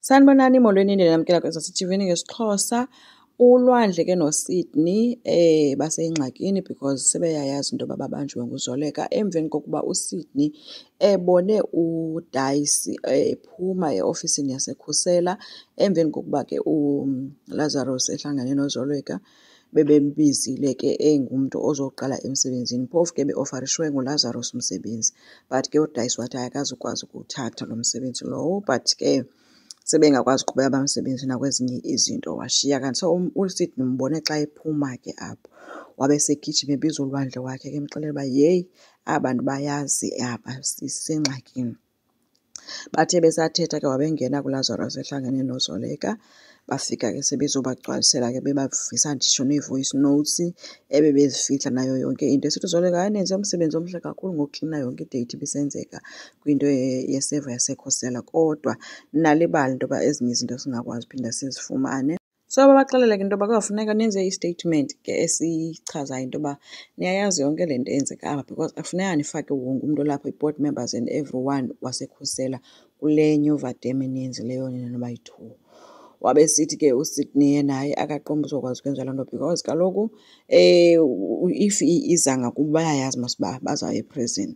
Sanibonani molweni namkela kweSASA-TV ngesiXhosa. Ulwandle ke noSydney baseyingxakini because sebeyayazi into yoba babanjwe nguzoleka emveni kokuba uSydney ebone uDaisy ephuma eofisini yasekhusela emveni kokuba ke uLazarus ehlangane nozoleka bebembizile ke engumntu ozoqala emsebenzini. Phofu ke beofarishwe nguLazarus umsebenzi, but ke uDaisy wathi akazukwazi ukuwuthatha lo msebenzi lowo, but ke sebengakwazi ukuqhubeka bamsebenzi nakwezinye izinto washiya kanti. So uSydney mbone xa ephuma ke apho wabe segijima ebiza ulwandle wakhe ke emxelela uba yeyi abantu bayazi apha sisengxakini. Bathe besathetha ke wabengena kuLazarus ehlangene nozoleka, bafika ke sebezobagcwalisela ke bebavisa nditsho nee-voice notes ebebezifihla nayo yonke into. Esithi uzoleka nenze umsebenzi omhle kakhulu ngokuklina yonke idate ibisenzeka kwinto yeseva yasekhusela, kodwa nalibali into yoba ezinye izinto singakwazi uphinda sizifumane. So babaxelela ke into yoba kuzawufuneka nenze i-statement ke esichazayo into yoba niyayazi yonke le nto eyenzeka apha because akufuneka nifake wonke umntu lapho, i-board members and everyone wasekhusela kule nyuva dam niyenzileyo nina nobayi-2. Wabe sithi ke uSydney naye akaqomba uzokwazi ukwenza loo nto because kaloku if iza ngakubo bayayazi masuba bazawuya eprison.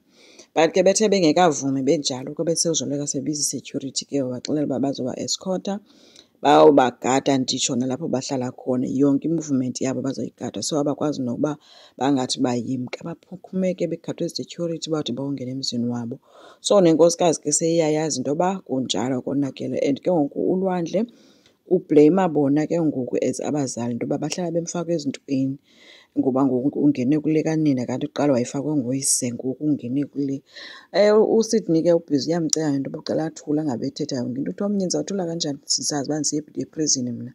But ke bethe bengekavumi benjalo ke besezoleka sebiza i-security ke wabaxelela uba bazoba-escorta, bawubagada nditsho nalapho bahlala khona, yonke i-movement yabo bazoyigada. So abakwazi nokuba bangathi bayimka, baphume ke begadwe security bawude bawungena emzini wabo. So nenkosikazi ke seyiyayazi into yoba kunjalo konakele, and ke ngoku ulwandle ubleyima bona ke ngoku as abazali into yoba bahlala bemfaka ezintweni ngoba ngoku ungene kule kanina kanti kuqala wayefakwe ngoyise, ngoku ungene kule. uSydney ke ubhizi uyamcela into yoba ucela athule angabethetha yonke into. Uthi omnye ndizawuthula kanjani sisazi uba ndisiye eprison mna.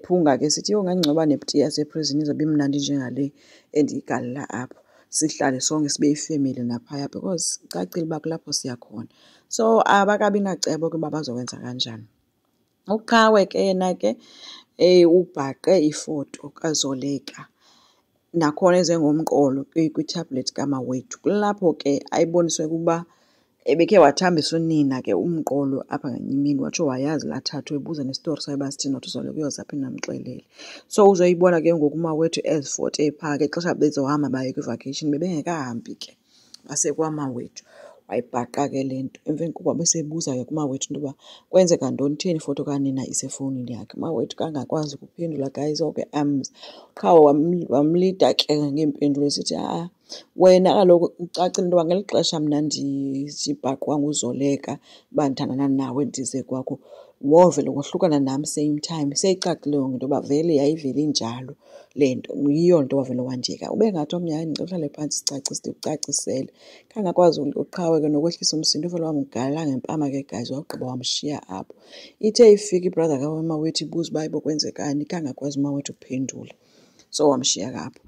Phunga ke sithi ongangcoba nepti yaseprison izobe imnandi njengale endiyigalela apho, sihlale sonke sibe yifemeli naphaya because cacile uba kulapho siya khona. So abakabi nacebo ke uba bazokwenza kanjani. Uqhawe ke yena ke ubhaqe ifoto kazoleka nakhona eze ngomqolo kwitablet kamawethu. Kulapho ke ayiboniswe ukuba ebekhe wathambisa unina ke umqolo apha ngenye imini, watsho wayazi lathathwa ebuza nestori sayo uba sithini nothi uzoleka uyozaphi namxelele. So uzoyibona ke ngoku umawethu ezifoto ephaa ke xesha bezohamba baye kwi-vacation bebengekahambi ke basekwamawethu. Wayibhaqa ke le nto emveni kokuba besebuza ke kumawethu into yoba kwenzeka ntoni, theni ifoto kanina isefowunini yakhe. Umawethu kangakwazi ukuphendula guys, okay qha wamlida ke ngeempendulo esithi wena kaloku ucacile into yoba ngeli xesha mna ndibhaqwa nguzoleka uba ndithandana nawe ndize kwakho wovele wohlukana nam same time. Seyicacile yonke into yoba vele yayivele injalo le nto, yiyo nto wavele wandiyeka. Ube ngathi omnye hayi ndicela uhlale phantsi ucacisele. Kangakwazi uqhawe ke nokwehlisa umsindo, uvele wamgalela ngempama ke guys wawugqiba wamshiya apho. Ithe ifika ibrother kamawethu ibuza uba ibo kwenzekani, kangakwazi umawethu ukuphendula. So wamshiya apho.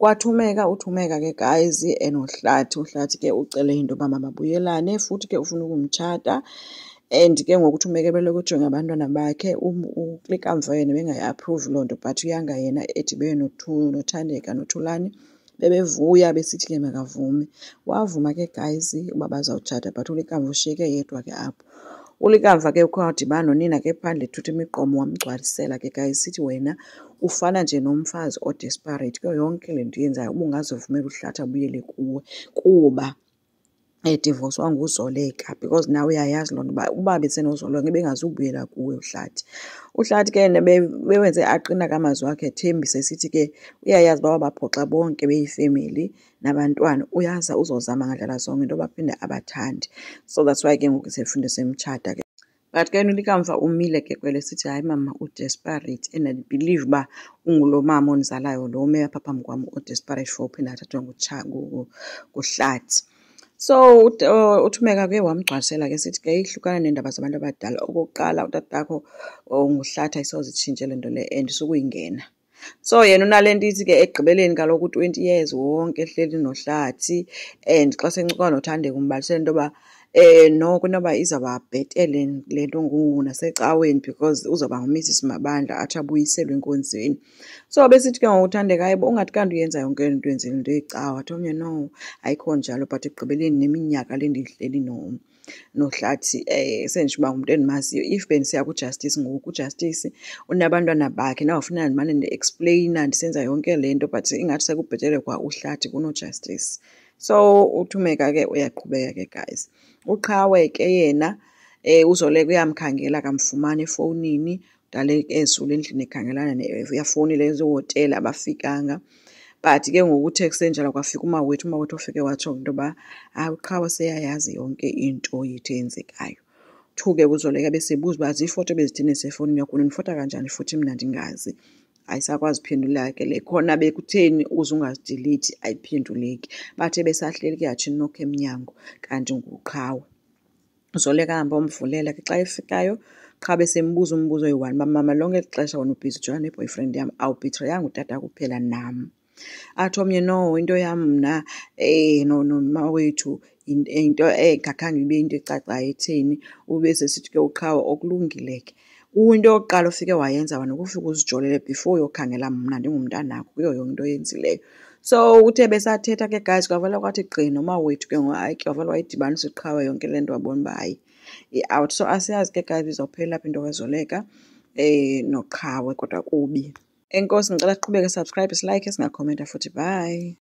Uthumeka ke guys uhlathi ke ucele into yoba mababuyelane futhi ke ufuna ukumtshata. And ke ngoku uthumeke beloko ujonga abantwana bakhe, uKlikamva yena bengayi-approve loo nto but uyanga yena edibene noThandeka noThulani bebevuya besithi ke makavumi. Wavuma ke guys uba bazawutshata but uLikamva ushiyeke yedwa ke apho. uLikamva ke ukhe wadibana nonina ke phandle ethutha imigqomo wamgcwalisela ke guys, sithi wena ufana nje nomfazi o-desperate kuyo yonke le nto yenzayo, ubungazivumela uhlathi abuyele kuwe kuba edivoswa nguzoleka because nawe uyayazi loo nto uba uba besenozoleka bengazubuyela kuwe uhlathi. Uhlathi ke bewenze aqina kamazwi wakhe ethembisa esithi ke uyayazi uba wabaphoxa bonke beyifemeli nabantwana, uyaza uzozama ngandlela zonke into yoba aphinde abathande. So that's why ke ngoku sefunde semtshata ke. But ke uLikamva umile ke kwele sithi hayi mama u-desperate, and I believe uba ungulo mama onizalayo lo ume apha phambi kwam o-desperate for uphinda athathwe nguhlathi. So uthumeka ke wamgcwalisela ke sithi ke ihlukana neendaba zabantu abadala. Okokuqala utatakho nguhlathi ayisoze itshintshe le nto le and sukuyingena. So yena unale nto ithi ke ekugqibeleni kaloku 20 years wonke ehleli nohlathi, and xa sencuka noThandeka umbalisela into yoba noko inoba izawuba bhetele le nto ngoku nasecaweni because uzawuba nguMrs Mabandla athi abuyiselwe enkonzweni. So besithi ke ngoku uThandeka hayibo ungathi kanti uyenza yonke into yenzela into yecawa. Athi omnye no ayikho njalo but ekugqibeleni neminyaka le ndihleli nohlathi sengisho uba umuntu endimaziyo. If bendisiya kuJustice ngoku, uJustice unabantwana bakhe nawufuna ndimane ndi-explain-a ndisenza yonke le nto, but ingathi sekubhetele kwa uhlathi kunoJustice. So uThumeka ke uyaqhubeka ke guys. Uqhawe ke yena uZoleka uyamkhangela akamfumani efowunini, dale ezula endlini ekhangelana uyafowunile ezihhotela abafikanga. But ke ngoku uthe kusenjalo kwafika umawethu ufike watsho into yoba uQhawe seyayazi yonke into yethu eyenzekayo. Thu-ke uZoleka besebuza uba ziifoto bezithini ezisefowunini yakho, nifota kanjani futhi mna ndingazi. Ayisakwazi uphendula ke le khona bekutheni uze ungazidilithi ayiphenduleki. Bathe besahleli ke yatsho inokho emnyango kanti nguQhawe. uZoleka ahambe omvulela ke xa efikayo qha besembuza umbuzo oyi-one uba mama lonke eli xesha wena ubhizi ujongana ne-boyfriend yam awubhitreyanga utata kuphela nam. Athi omnye no into yam mna nomawethu into engakhange ibe into ecacayo etheni. Ube sesithi ke uQhawe okulungile ke into yokuqala ufike wayenza wena ukufika uzijolele before uyokhangela mna ndingumntanakho kuyo yonke into oyenzileyo. So uthe besathetha ke guys kwavela kwathi gqi nomawethu ke hayi ke wavela wayidibanisa uQhawe yonke le nto wabona uba hayi i-out. So asiyazi ke guys izawuphelela apha into kaZoleka noQhawe kodwa kubi. Enkosi ngicela siqhubeke subscribe, silike, singakhomenta futhi bye.